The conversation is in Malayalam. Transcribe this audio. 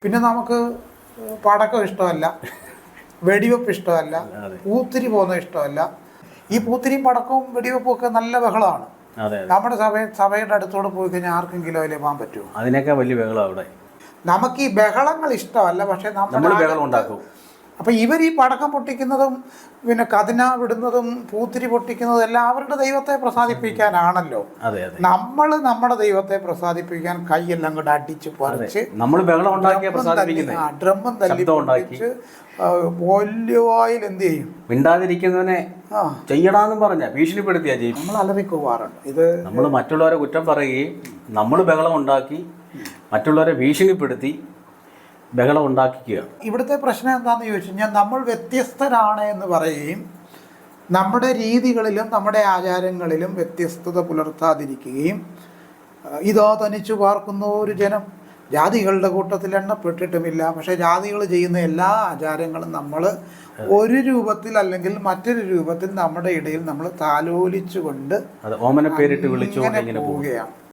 പിന്നെ നമുക്ക് പടക്കം ഇഷ്ടമല്ല, വെടിവെപ്പ് ഇഷ്ടമല്ല, പൂത്തിരി പോകുന്നത് ഇഷ്ടമല്ല. ഈ പൂത്തിരിയും പടക്കവും വെടിവെപ്പും ഒക്കെ നല്ല ബഹളമാണ്. നമ്മുടെ സഭയുടെ അടുത്തോടെ പോയി കഴിഞ്ഞാൽ ആർക്കെങ്കിലും അതിൽ പോകാൻ പറ്റുമോ? അതിനൊക്കെ വലിയ ബഹളം അവിടെ. നമുക്ക് ഈ ബഹളങ്ങൾ ഇഷ്ടമല്ല, പക്ഷെ നമ്മൾ ബഹളം ഉണ്ടാക്കും. അപ്പം ഇവർ ഈ പടക്കം പൊട്ടിക്കുന്നതും പിന്നെ കതിന വിടുന്നതും പൂത്തിരി പൊട്ടിക്കുന്നതും എല്ലാം അവരുടെ ദൈവത്തെ പ്രസാദിപ്പിക്കാനാണല്ലോ. നമ്മൾ നമ്മുടെ ദൈവത്തെ പ്രസാദിപ്പിക്കാൻ കൈയെല്ലാം കൂടെ അടിച്ച് പറിച്ച് ഡ്രമ്മും തല്ലി പൊട്ടിച്ച് വലിയ വായിൽ എന്ത് ചെയ്യും? മിണ്ടാതിരിക്കുന്നവനെ ചെയ്യണമെന്ന് പറഞ്ഞ ഭീഷണിപ്പെടുത്തിയാ ചെയ്യും. നമ്മൾ അലറിപ്പോവാറുണ്ട്. ഇത് നമ്മൾ മറ്റുള്ളവരെ കുറ്റം പറയുകയും നമ്മൾ ബഹളം ഉണ്ടാക്കി മറ്റുള്ളവരെ ഭീഷണിപ്പെടുത്തി ബഹളം ഉണ്ടാക്കിക്കുക. ഇവിടുത്തെ പ്രശ്നം എന്താണെന്ന് ചോദിച്ചു കഴിഞ്ഞാൽ നമ്മൾ വ്യത്യസ്തരാണ് എന്ന് പറയുകയും നമ്മുടെ രീതികളിലും നമ്മുടെ ആചാരങ്ങളിലും വ്യത്യസ്തത പുലർത്താതിരിക്കുകയും ഇതോ തനിച്ചു പാർക്കുന്ന ഒരു ജനം ജാതികളുടെ കൂട്ടത്തിൽ എണ്ണപ്പെട്ടിട്ടുമില്ല. പക്ഷേ ജാതികൾ ചെയ്യുന്ന എല്ലാ ആചാരങ്ങളും നമ്മൾ ഒരു രൂപത്തിൽ അല്ലെങ്കിൽ മറ്റൊരു രൂപത്തിൽ നമ്മുടെ ഇടയിൽ നമ്മൾ താലോലിച്ചുകൊണ്ട് ഓമന പേരിട്ട് വിളിച്ചു പോവുകയാണ്.